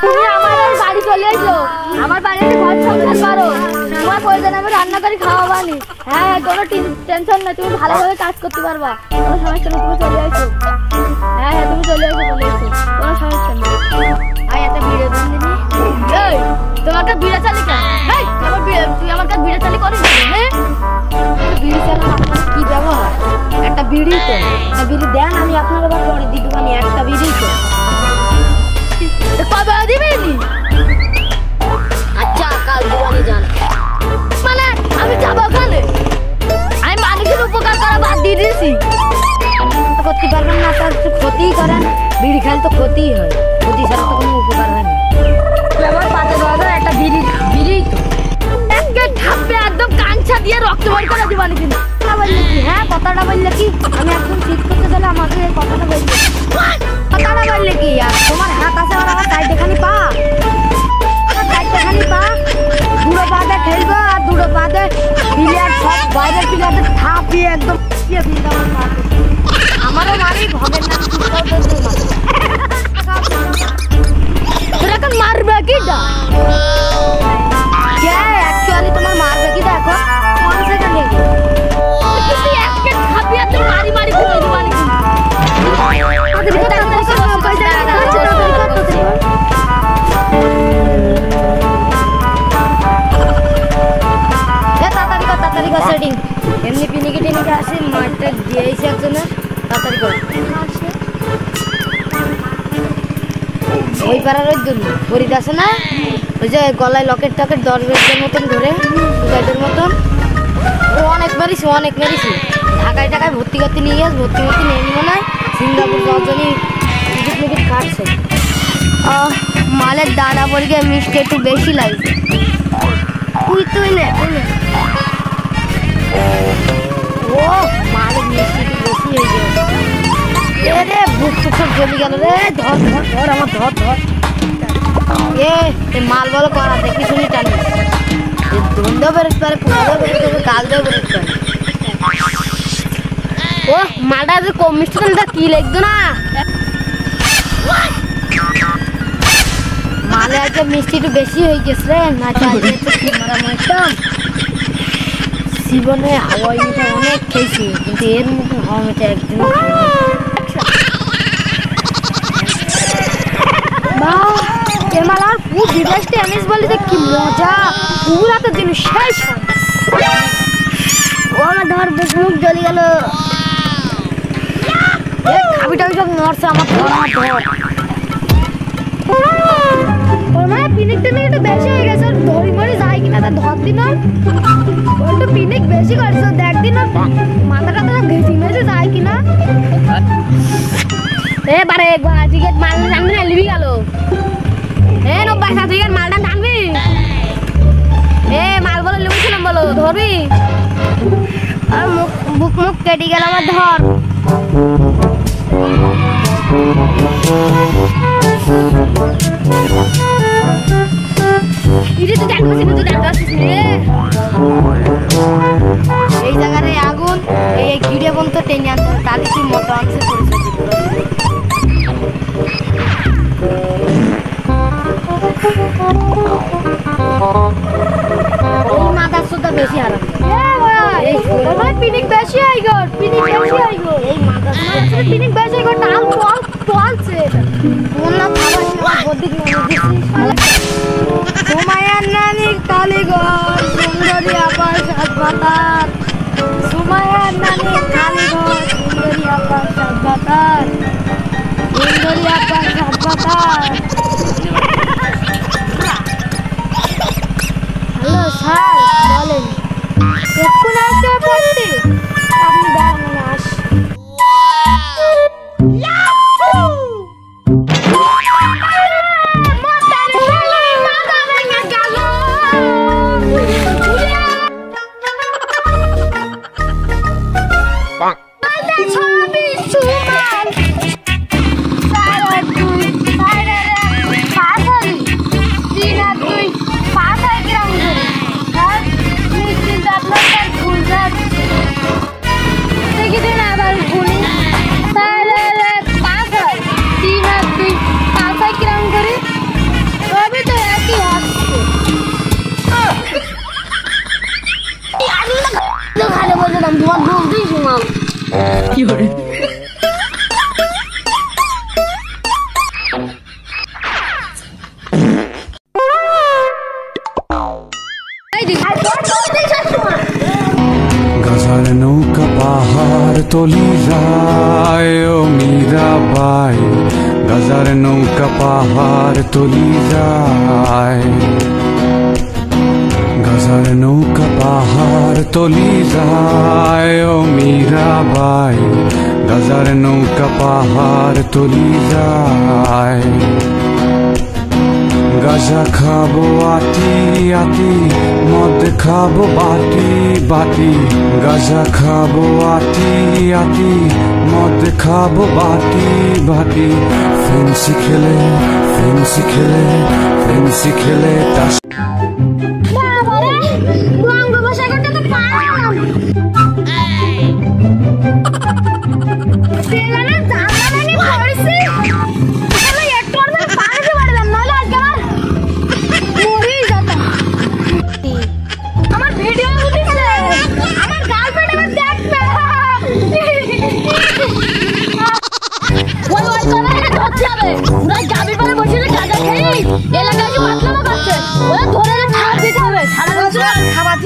তুমি আমার বাড়ি চলে এসো, আমার বাড়িতে ঘর সংসার করো, তোমার প্রয়োজন আমি রান্না করে খাওয়াবানি। হ্যাঁ, কোনো টেনশন নেই, তুমি ভালোভাবে কাজ করতে পারবা, কোনো সমস্যা নেই, তুমি চলে এসো। হ্যাঁ হ্যাঁ, তুমি চলে এসো, কোনো সমস্যা নেই। আয় একটা ভিড়ে দিন, তোমার কাছে ভিড়ে চালি কেন? তুই আমার কাছে ভিড়ে চালি করিস? হ্যাঁ, বিড়ি চালা কি ব্যবহার? একটা বিড়ি তো, বিড়ি দেন, আমি আপনার আবার পরে দিই দোকানে, একটা বিড়ি তো কবে দিবেন? আচ্ছা, কাল দোকানে যান। মানে আমি যাবো ওখানে? আমি মানুষের উপকার করা বাদ দিয়ে দিয়েছি, করতে পারবেন না, তার ক্ষতি করেন। বিড়ি খাইলে তো ক্ষতি হয়, ক্ষতি ছাড়া তো কোনো উপকার হয় না। আমার পাতে বাবা একটা বিড়ি তো ঢাপে একদম কাঞ্চা দিয়ে রক্ত বের করে দিবানি। কিন্তু বললে কি? হ্যাঁ, কথাটা বললে কি? আমি একদম ঠিক করতে গেলে আমাকে কথাটা বললে কি? আর তোমার হাত আছে আর আমার সাইডেখানি পা, দুটো পাতে খেলবো আর দুটো পাতে প্লেয়ার সব বাইরের প্লেয়ারদের ঠাপিয়ে একদম আমারও মারি ভগের নাম তোরা এখন মারবে কি? অ্যাকচুয়ালি তোমার মারবে কি দেখো, 1 সেকেন্ড মারি এমনি পিনিকে টিনিকে আসে, মাঠটা দিয়েছে একজনের, তাড়াতাড়ি কর। ওই পাড়ার ওই হরিদ আছে না, ওই যে গলায় লকেট টকেট 10 বেজের মতন ধরে সুগাইডের মতন, ও অনেক মেরেছি ঢাকায় ভর্তি করতে নিয়ে গেছে, ভর্তি নেই মনে হয়, সিঙ্গাপুর দশজনই টিকিট কাটছে। মালের দানা পড়ে মিষ্টি একটু বেশি লাগছে। তুই নে ও মালের মিষ্টি একটু বেশি হয়ে গেছে রে, বুক টুক সব জমি গেল রে। ধর আমার ধর মাল বলো করা দেখি শুনি টানি ধন্দেও বেরোতে পারে, পুরো বেরোতে পারে, গাল দেও বেরোতে পারে। ও মালটা যে কম মিষ্টি তার কি লাগতো না, মালে আজকে মিষ্টি একটু বেশি হয়ে গেছে রে। না চাইলে তো কি মারা মারতাম, জীবনে হাওয়াই মিঠা অনেক খেয়েছি, কিন্তু এর মতো হাওয়া মিঠা একদিন কি মজা, পুরাতে জিনিস শেষ। ও আমার ধর মুখ জ্বলে গেল, খাবিটাবি সব নড়ছে আমার ধর। মানে পিনিক টিনিক একটু বেশি হয়ে গেছে, ধরি মরি যায় কিনা তা ধর দিন, একটু পিনিক বেশি করছে, দেখ দিন মাথাটা তো ঘেঁচি মেঝে যায় কিনা। এবারে আজকে মাল টানবি না, লিবি গেল। নব্বাই সাথে মালটা টানবি, মাল বলো লিখেছিলাম বলো, ধরবি। আর মুখ কেটে গেল আমার, ধর। এই জায়গায় আগুন, এই গিড়ে বন্ধ টেনে আনতে হবে, তাহলে কি মোটা অংশে মাথার সুদ্ধা বেশি আরাম, পিনিক বেশি হয়ে গেল, পিনিক বেশি হয়ে গেল, টাল চলছে। সুমাইয়ার নানির কালীঘর, সুন্দরী আপার সাত ভাতার, সুমাইয়ার নানির কালীঘর, সুন্দরী আপার সাত ভাতার, সুন্দরী আপার সাত ভাতার। হ্যালো স্যার, বলেন কখন আসতে পড়তে? আপনি দাঁড়ান, আস। ছবি সুমান তোমার বলতেই শোনাও। কি করে গাজার নৌকা পাহাড় তলি যায় ও মীরাবাই, গাজার নৌকা পাহাড় তলি যায়, গাজার নৌকা পাহাড় তলি যায় ও মীরাবাই, গাজার নৌকা পাহাড় তলি যায়। গাজা খাবো আটি আটি, মদ খাবো বাটি বাটি, গাজা খাবো আটি আটি, মদ খাবো বাটি বাটি, ফেন্সি খেলে ফেন্সি খেলে ফেন্সি খেলে তাস। খাবার